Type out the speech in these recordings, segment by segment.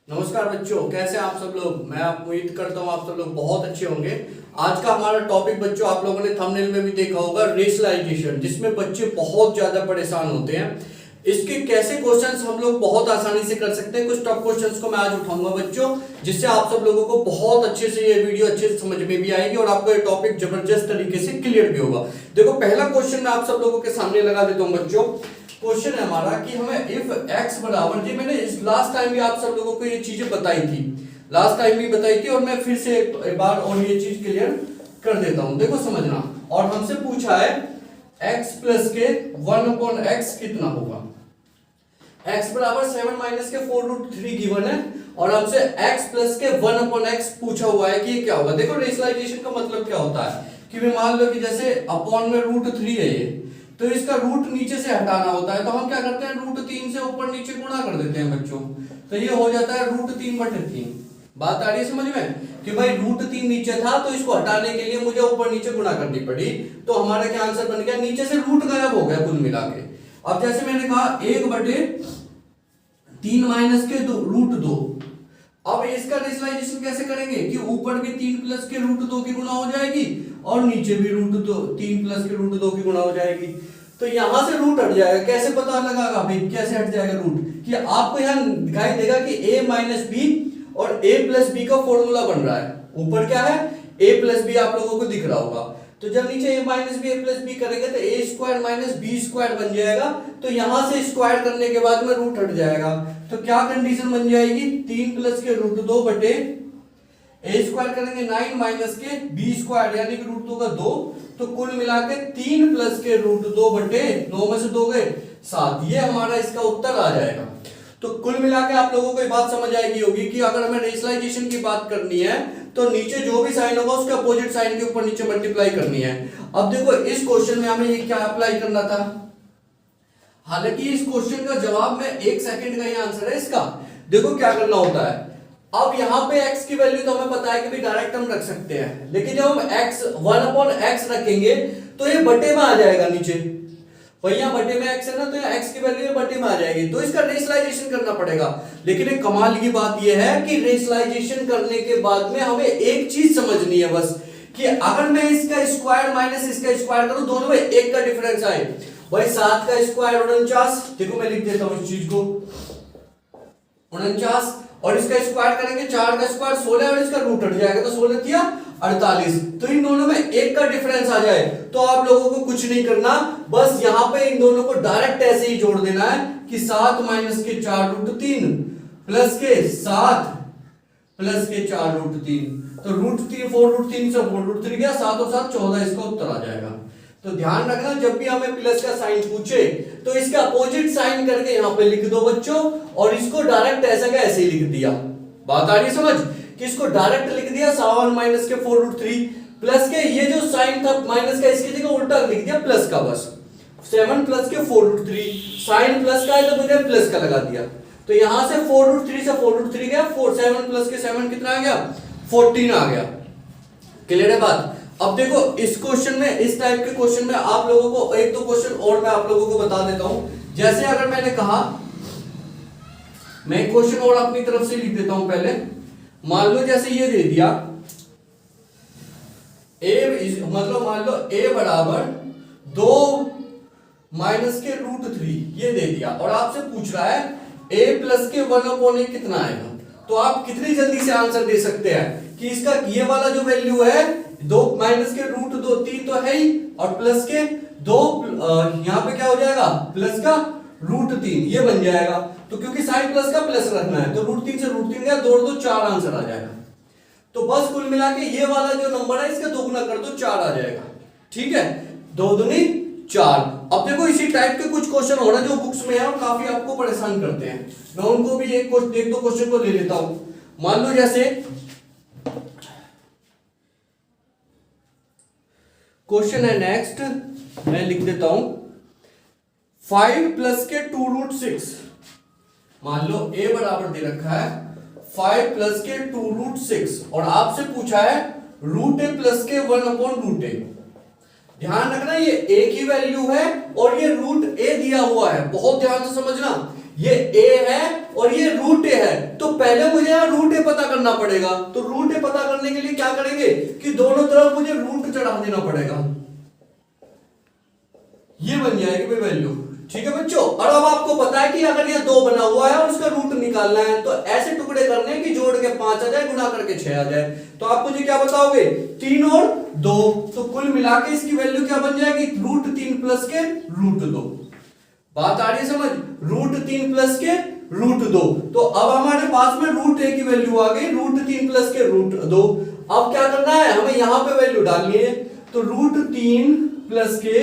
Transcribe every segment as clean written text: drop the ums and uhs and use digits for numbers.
नमस्कार बच्चों, कैसे हैं आप सब लोग। मैं उम्मीद करता हूँ आप सब लोग बहुत अच्छे होंगे। आज का हमारा टॉपिक बच्चों आप लोगों ने थंबनेल में भी देखा होगा, रेशनलाइजेशन, जिसमें बच्चे बहुत ज्यादा परेशान होते हैं। इसके कैसे क्वेश्चंस हम लोग बहुत आसानी से कर सकते हैं। कुछ टफ क्वेश्चंस को मैं आज उठाऊंगा बच्चों, जिससे आप सब लोगों को बहुत अच्छे से ये वीडियो अच्छे से समझ में भी आएगी और आपको ये टॉपिक जबरदस्त तरीके से क्लियर भी होगा। देखो, पहला क्वेश्चन मैं आप सब लोगों के सामने लगा देता हूँ बच्चों। क्वेश्चन है हमारा कि हमें इफ x बराबर, जी मैंने इस लास्ट टाइम भी आप सब लोगों को ये चीजें बताई थी, लास्ट टाइम भी बताई थी और मैं फिर से एक बार और ये चीज क्लियर कर देता हूं। देखो समझना, और हमसे पूछा है x प्लस के 1/x कितना होगा। x बराबर 7 माइनस के 4√3 गिवन है और हमसे x प्लस के 1/x पूछा हुआ है कि ये क्या होगा। देखो, रेशनलाइजेशन का मतलब क्या होता है कि मैं मान लो कि जैसे अपॉन में √3 है ये, तो इसका रूट नीचे से हटाना होता है, तो हम क्या करते हैं, √3 से ऊपर नीचे गुणा कर देते हैं बच्चों। तो ये हो जाता है √3/3। बात आ रही है समझ में कि भाई √3 नीचे था तो इसको हटाने के लिए मुझे ऊपर नीचे गुणा करनी पड़ी, तो हमारा क्या आंसर बन गया, नीचे से रूट गायब हो गया कुल मिला के। अब जैसे मैंने कहा 1/3 माइनस के √2। अब इसका रेशनलाइजेशन कैसे करेंगे कि ऊपर भी 3 प्लस के √2 की गुणा हो जाएगी और नीचे भी √3 प्लस के √2 की गुणा हो जाएगी। तो यहां से रूट हट जाएगा। कैसे पता लगागा भाई, कैसे हट जाएगा रूट, कि आपको यहां दिखाई देगा कि a माइनस बी और a प्लस बी का फॉर्मूला बन रहा है। ऊपर क्या है, a प्लस बी आप लोगों को दिख रहा होगा, तो जब नीचे a minus b a plus b करेंगे तो a square minus b square बन जाएगा। तो यहां से स्क्वायर करने के बाद में रूट हट जाएगा। तो क्या कंडीशन बन जाएगी, 3 प्लस के √2 बटे a स्क्वायर करेंगे 9 माइनस के b स्क्वायर यानी कि √2 का 2, तो कुल मिला के 3 प्लस के √2 बटे 9 में से 2 गए 7। ये हमारा इसका उत्तर आ जाएगा। तो कुल मिला के आप लोगों को ये बात समझ आएगी होगी कि अगर हमें रेशनलाइजेशन की बात करनी है तो नीचे जो भी साइन होगा उसके अपोजिट साइन के ऊपर नीचे मल्टीप्लाई करनी है। अब देखो, इस क्वेश्चन में हमें ये क्या अप्लाई करना था, हालांकि इस क्वेश्चन का जवाब में 1 सेकंड का ही आंसर है इसका। देखो क्या करना होता है, अब यहां पे x की वैल्यू तो हमें पता है कि भी डायरेक्ट हम रख सकते हैं, लेकिन जब हम x 1/x रखेंगे तो ये बटे में आ जाएगा नीचे। भैया बटे में x है ना, तो यहाँ x की वैल्यू बटे में आ जाएगी, तो इसका रेशनलाइजेशन करना पड़ेगा। लेकिन एक कमाल की बात यह है कि रेशनलाइजेशन करने के बाद में हमें एक चीज समझनी है बस, कि अगर मैं इसका स्क्वायर माइनस इसका स्क्वायर करूं, दोनों में 1 का डिफरेंस आए। भाई 7 का स्क्वायर 49, देखो मैं लिख देता हूं इस चीज को, 49, और इसका स्क्वायर करेंगे 4 का स्क्वायर 16 और इसका रूट हट जाएगा, तो 16 किया 48। तो इन दोनों में 1 का डिफरेंस आ जाए तो आप लोगों को कुछ नहीं करना, बस यहां पे इन दोनों को डायरेक्ट ऐसे ही जोड़ देना है कि 7 माइनस के 4√3 प्लस के 7 प्लस के 4√3, तो √3 4√3 से 4√3 गया, 7 और 7 14, इसका उत्तर आ जाएगा। तो ध्यान रखना, जब भी हमें प्लस का साइन पूछे तो इसका अपोजिट साइन करके यहां पे लिख दो बच्चों, और इसको डायरेक्ट ऐसा का ऐसे ही लिख दिया। बात आ रही है समझ, कि इसको डायरेक्ट लिख दिया 7 माइनस के 4√3 प्लस के ये जो साइन था माइनस का, इसकी जगह उल्टा लिख दिया प्लस का, बस 7 प्लस के 4√3, साइन प्लस का है तो मैंने प्लस का लगा दिया। तो यहां से 4√3 से 4√3 गया, 7 प्लस के 7 कितना आ गया, 14 आ गया। क्लियर है बात। अब देखो, इस क्वेश्चन में, इस टाइप के क्वेश्चन में आप लोगों को एक दो क्वेश्चन और मैं आप लोगों को बता देता हूं। जैसे अगर मैंने कहा, मैं क्वेश्चन और अपनी तरफ से लिख देता हूं पहले। मान लो जैसे ये दे दिया मतलब मान लो a बराबर 2 माइनस के √3 ये दे दिया, और आपसे पूछ रहा है a प्लस के 1/a कितना आएगा। तो आप कितनी जल्दी से आंसर दे सकते हैं कि इसका ये वाला जो वैल्यू है 2 माइनस के √2 3 तो है ही, और प्लस के 2 यहां पे क्या हो जाएगा, प्लस का √3 ये बन जाएगा। तो क्योंकि साइन प्लस का प्लस रखना है तो √3 से √3 गया, 2 और 2 4 आंसर आ जाएगा। तो बस कुल मिला के ये वाला जो नंबर है इसका दोगुना कर दो, 4 आ जाएगा। ठीक है, 2 दूनी 4। अब देखो, इसी टाइप के कुछ क्वेश्चन हो रहे हैं जो बुक्स में है और काफी आपको परेशान करते हैं। मैं उनको भी एक दो क्वेश्चन को ले लेता हूं। मान लो जैसे क्वेश्चन है नेक्स्ट, मैं लिख देता हूं 5 प्लस के 2√6। मान लो a बराबर दे रखा है 5 प्लस के 2√6 और आपसे पूछा है √a प्लस के 1/√a। ध्यान रखना, ये a की वैल्यू है और ये √a दिया हुआ है, बहुत ध्यान से समझना। ये a है और ये √a है, तो पहले मुझे यहाँ रूट ए पता करना पड़ेगा। तो रूट ए पता करने के लिए क्या करेंगे कि दोनों तरफ मुझे रूट चढ़ा देना पड़ेगा, ये बन जाएगी भाई वैल्यू। ठीक है बच्चों, और अब आपको पता है कि अगर ये 2 बना हुआ है और उसका रूट निकालना है तो ऐसे टुकड़े करने हैं कि जोड़ के 5 आ जाए, गुणा करके 6 आ जाए। तो आप मुझे क्या बताओगे, 3 और 2, तो कुल मिला के इसकी वैल्यू क्या बन जाएगी, √3 प्लस के √2। बात आ रही है समझ, √3 प्लस के √2। तो अब हमारे पास में √a की वैल्यू आ गई, √3 प्लस के √2। अब क्या करना है, हमें यहां पे वैल्यू डालनी है। तो √3 प्लस के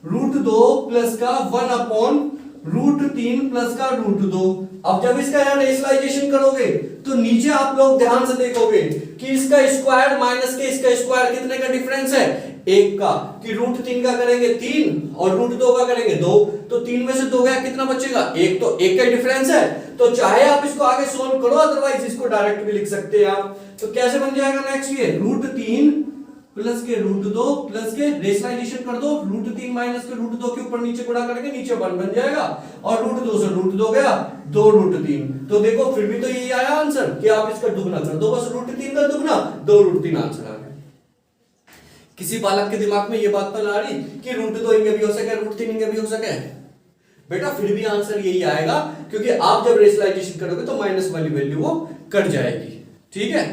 √2 प्लस का 1/√3 प्लस का √2। अब जब इसका यहाँ रेशनलाइजेशन करोगे तो नीचे आप लोग ध्यान से देखोगे कि इसका स्क्वायर माइनस के इसका स्क्वायर कितने का डिफरेंस है, 1 का। कि √3 का करेंगे 3 और √2 का करेंगे 2, तो 3 में से 2 गया कितना बचेगा, 1। तो 1 का डिफरेंस है। तो चाहे आप इसको आगे सोल्व करो, अदरवाइज इसको डायरेक्ट भी लिख सकते हैं आप। तो कैसे बन जाएगा नेक्स्ट, ये √3 प्लस के √2 प्लस के रेशनलाइजेशन कर दो, √3 माइनस के √2 के ऊपर नीचे गुणा करेंगे, नीचे 1 बन जाएगा और √2 से √2 गया 2√3। तो देखो फिर भी तो यही आया आंसर कि आप इसका दुगना कर दो, बस √3 का दुगना 2√3 आंसर आ गया। किसी बालक के दिमाग में ये बात तो ना आ रही कि √2 इंगे भी हो सके, √3 इंगे भी हो सके, बेटा फिर भी आंसर यही आएगा, क्योंकि आप जब रेशनलाइजेशन करोगे तो माइनस वाली वैल्यू वो कट जाएगी। ठीक है,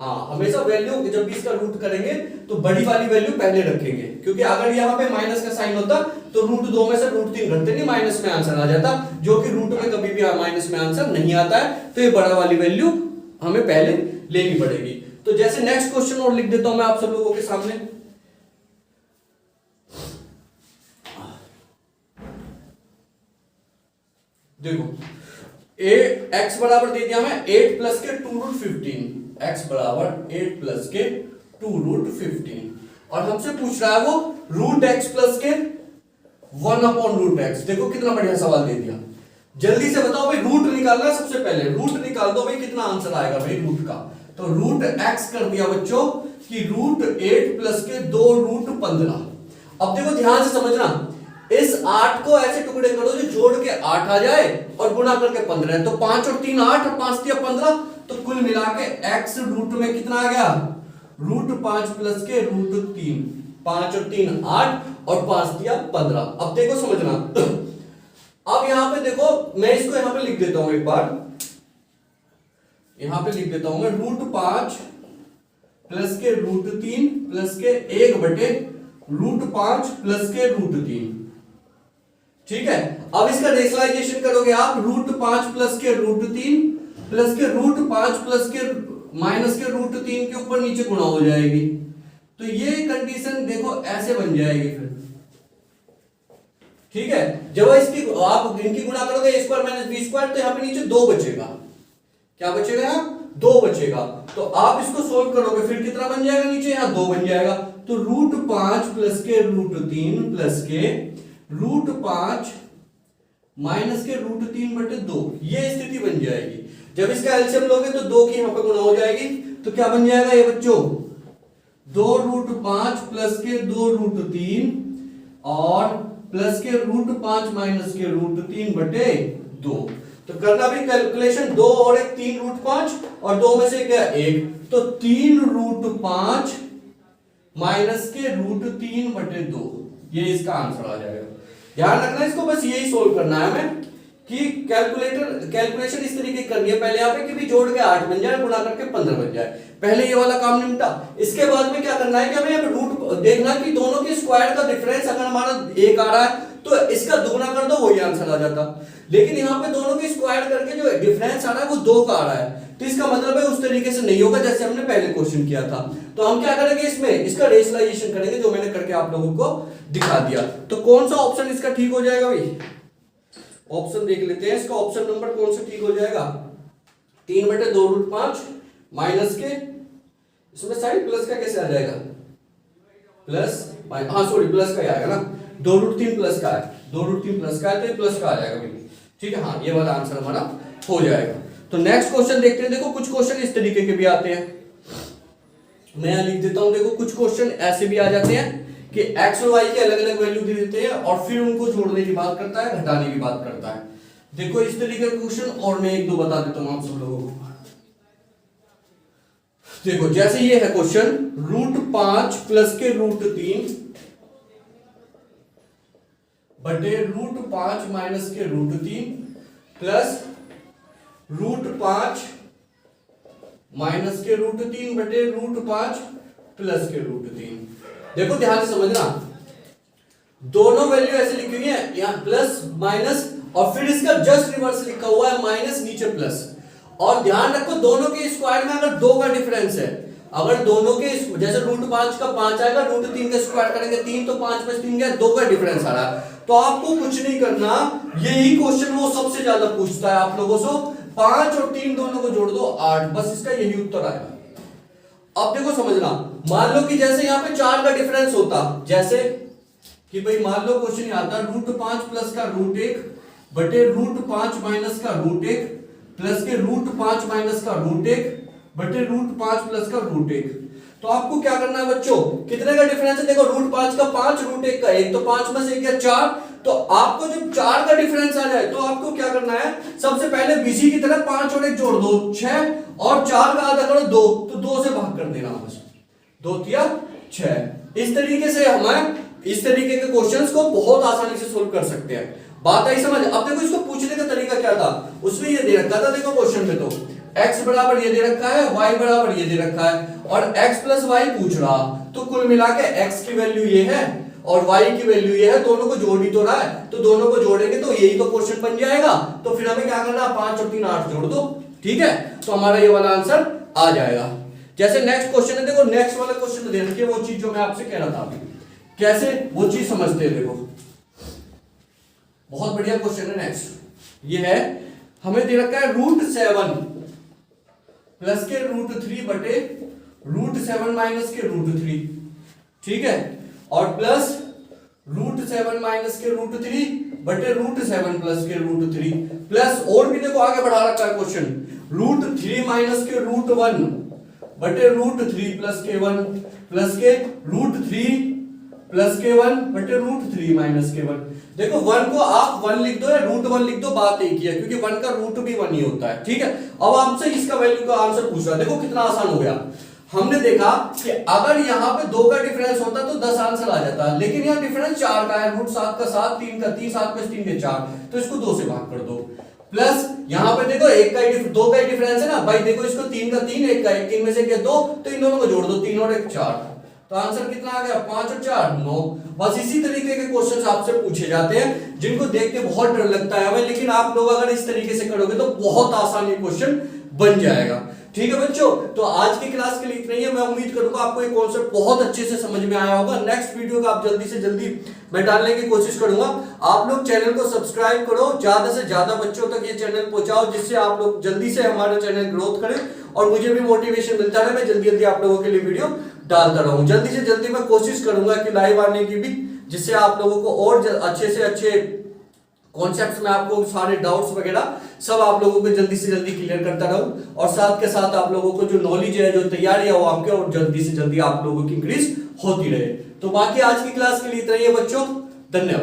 हाँ, हमेशा वैल्यू जब भी इसका रूट करेंगे तो बड़ी वाली वैल्यू पहले रखेंगे, क्योंकि अगर यहाँ पे माइनस का साइन होता तो √2 में से √3 घटते नहीं, माइनस में आंसर आ जाता, जो कि रूट में कभी भी माइनस में आंसर नहीं आता है। तो ये बड़ा वाली वैल्यू हमें पहले लेनी पड़ेगी। तो जैसे नेक्स्ट क्वेश्चन और लिख देता हूं मैं आप सब लोगों के सामने। देखो x बराबर दे दिया मैं 8 प्लस के 2√15, x बराबर 8 प्लस के 2√15, और हमसे पूछ रहा है वो √x प्लस के 1/√x। देखो कितना बढ़िया सवाल दे दिया। जल्दी से बताओ भाई, रूट निकालना है सबसे पहले, रूट निकाल दो भाई, कितना आंसर आएगा भाई रूट का। तो √x कर दिया बच्चों कि √8 प्लस के 2√15। अब देखो ध्यान से समझना, इस 8 को ऐसे टुकड़े करो जो जोड़ के 8 आ जाए और गुणा करके 15। तो 5 और 3 8, 5 3 15, तो कुल मिला के x रूट में कितना आ गया, √5 प्लस के √3। 5 और 3 8 और 5 3 15। अब देखो समझना, अब यहां पे देखो मैं इसको यहां पे लिख देता हूं एक बार, यहां पे लिख देता हूं मैं √5 प्लस के √3 प्लस के 1/√5 प्लस के √3। ठीक है, अब इसका रेशनलाइजेशन करोगे आप, √5 प्लस के √3 प्लस के √5 प्लस के माइनस के √3 के ऊपर नीचे गुणा हो जाएगी। तो ये कंडीशन देखो ऐसे बन जाएगी फिर। ठीक है, जब इसकी आप इनकी गुणा करोगे a square minus b square, तो यहां पे नीचे 2 बचेगा। क्या बचेगा, यहां 2 बचेगा। तो आप इसको सोल्व करोगे फिर कितना बन जाएगा, नीचे यहां 2 बन जाएगा। तो √5 प्लस के √3 प्लस के √5 माइनस के √3/2, ये स्थिति बन जाएगी। जब इसका एलसीएम लोगे तो 2 की यहां पे गुणा हो जाएगी। तो क्या बन जाएगा ये बच्चों, 2√5 प्लस के 2√3 और प्लस के √5 माइनस के √3/2। तो करना भी कैलकुलेशन, 2 और 1 3√5 और 2 में से क्या 1, तो 3√5 माइनस के √3/2, ये इसका आंसर आ जाएगा। ध्यान रखना इसको, बस यही सोल्व करना है हमें कि कैलकुलेशन इस तरीके करनी है पहले यहाँ पे कि भी जोड़ के 8 बन जाए, गुणा करके 15 बन जाए। पहले ये वाला काम निपटा। इसके बाद में क्या करना है कि हमें यहाँ पे रूट देखना कि दोनों के स्क्वायर का डिफरेंस अगर हमारा 1 आ रहा है तो इसका दुगना कर दो, वही आंसर आ जाता। लेकिन यहाँ पे दोनों के स्क्वायर करके जो डिफरेंस आ रहा है वो 2 का आ रहा है, तो इसका मतलब है उस तरीके से नहीं होगा जैसे हमने पहले क्वेश्चन किया था। तो हम क्या करेंगे, इसमें इसका रेशनलाइजेशन करेंगे, जो मैंने करके आप लोगों को दिखा दिया। तो कौन सा ऑप्शन इसका ठीक हो जाएगा भाई, ऑप्शन देख लेते हैं इसका। ऑप्शन नंबर कौन सा ठीक हो जाएगा, 3/2√5 माइनस के, इसमें साइड प्लस का कैसे आ जाएगा, प्लस, हाँ सॉरी प्लस का ही आएगा ना, 2√3 प्लस का है, 2√3 प्लस का है, तो ये प्लस का आ जाएगा भाई। ठीक है, हाँ ये वाला आंसर हमारा हो जाएगा। तो नेक्स्ट क्वेश्चन देखते हैं। देखो कुछ क्वेश्चन इस तरीके के भी आते हैं, मैं यहां लिख देता हूं। देखो कुछ क्वेश्चन ऐसे भी आ जाते हैं कि x और y के अलग अलग वैल्यू दे देते हैं और फिर उनको जोड़ने की बात करता है, घटाने की बात करता है। देखो इस तरीके का क्वेश्चन, और मैं 1 2 बता देता हूं आप सब लोगों को। देखो जैसे ये है क्वेश्चन, √5 प्लस के √3 बटे √5 माइनस के √3 प्लस √5 माइनस के √3 बटे √5 प्लस के √3। देखो ध्यान से समझना, दोनों वैल्यू ऐसे लिखी हुई है, यहां प्लस माइनस और फिर इसका जस्ट रिवर्स लिखा हुआ है माइनस नीचे प्लस। और ध्यान रखो दोनों के स्क्वायर में अगर 2 का डिफरेंस है, अगर दोनों के जैसे √5 का 5 आएगा, √3 का स्क्वायर करेंगे 3, तो 5 + 3 गया 2 का डिफरेंस आ रहा है। तो आपको कुछ नहीं करना, यही क्वेश्चन वो सबसे ज्यादा पूछता है आप लोगों से। 5 और 3 दोनों को जोड़ दो 8, बस इसका यही उत्तर आएगा। अब देखो समझना, मान लो कि जैसे यहां पे 4 का डिफरेंस होता, जैसे कि भाई मान लो क्वेश्चन ये आता √5 प्लस का √1 बटे √5 माइनस का √1 प्लस के √5 माइनस का √1 बटे √5 प्लस का √1। तो आपको क्या करना है बच्चों, कितने का डिफरेंस है, देखो √5 का 5, √1 का 1, तो 5 में से 1 गया 4। तो आपको जब 4 का डिफरेंस आ जाए तो आपको क्या करना है, सबसे पहले बीसी की तरफ 5 और 1 जोड़ दो 6, और 4 का आधा करो 2, तो 2 से भाग कर देना, बस 2 तिया 6। इस तरीके से हम इस तरीके के क्वेश्चंस को बहुत आसानी से सोल्व कर सकते हैं। बात आई समझ। अब देखो इसको पूछने का तरीका क्या था, उसमें ये दे रखा था, देखो क्वेश्चन में तो x बराबर ये दे रखा है, y बराबर ये दे रखा है, और x प्लस y पूछ रहा, तो कुल मिला के x की वैल्यू ये है और y की वैल्यू ये है, दोनों को जोड़ ही तो रहा है, तो दोनों को जोड़ेंगे तो यही तो क्वेश्चन बन जाएगा। तो फिर हमें क्या करना है, 5 और 3 8 जोड़ दो, ठीक है, तो हमारा ये वाला आंसर आ जाएगा। जैसे नेक्स्ट क्वेश्चन है, देखो नेक्स्ट वाला क्वेश्चन में दे रखी है वो चीज जो मैं आपसे कह रहा था अभी, कैसे वो चीज समझते हैं। देखो बहुत बढ़िया क्वेश्चन है। नेक्स्ट ये है, हमें दे रखा है √7 प्लस के √3 बटे √7 माइनस के √3, ठीक है, और प्लस √7 माइनस के √3 बटे √7 प्लस के √3 प्लस, और भी देखो आगे बढ़ा रखा है क्वेश्चन, √3 माइनस के √1 बटे √3 प्लस के 1 प्लस के √3 प्लस के 1 बटे √3 माइनस के 1। देखो 1 को आप 1 लिख दो या √1 लिख दो, बात एक ही है, क्योंकि 1 का रूट भी 1 ही होता है, ठीक है। अब आपसे इसका वैल्यू का आंसर पूछ रहा है, देखो कितना आसान हो गया। हमने देखा कि अगर यहाँ पे 2 का डिफरेंस होता तो 10 आंसर आ जाता, लेकिन यहाँ डिफरेंस 4 का है, √7 का 7, 3 का 3, 7 + 3 के 4, तो इसको 2 से भाग कर दो। प्लस यहाँ पे देखो 2 का ही डिफरेंस है ना भाई, देखो इसको 3 का 3, 1 का 1, 3 में से 2, तो इन दोनों को जोड़ दो, 3 और 1 4, तो आंसर कितना आ गया, 5 और 4 9। बस इसी तरीके के क्वेश्चंस आपसे पूछे जाते हैं जिनको देख के बहुत डर लगता है हमें, लेकिन आप लोग अगर इस तरीके से करोगे तो बहुत आसानी क्वेश्चन बन जाएगा, ठीक है बच्चों। तो आज की क्लास के लिए इतना ही है। मैं उम्मीद करूंगा आपको ये कॉन्सेप्ट बहुत अच्छे से समझ में आया होगा। नेक्स्ट वीडियो का आप जल्दी से जल्दी मैं डालने की कोशिश करूंगा। आप लोग चैनल को सब्सक्राइब करो, ज्यादा से ज्यादा बच्चों तक ये चैनल पहुंचाओ, जिससे आप लोग जल्दी से हमारा चैनल ग्रोथ करें और मुझे भी मोटिवेशन मिलता रहे, मैं जल्दी जल्दी आप लोगों के लिए वीडियो डालता रहूं। जल्दी से जल्दी मैं कोशिश करूंगा कि लाइव आने की भी, जिससे आप लोगों को और अच्छे से अच्छे कॉन्सेप्ट्स में आपको सारे डाउट्स वगैरह सब आप लोगों को जल्दी से जल्दी क्लियर करता रहूं, और साथ के साथ आप लोगों को जो नॉलेज है, जो तैयारी है वो आपके और जल्दी से जल्दी आप लोगों की इंक्रीज होती रहे। तो बाकी आज की क्लास के लिए इतना ही है बच्चों, धन्यवाद।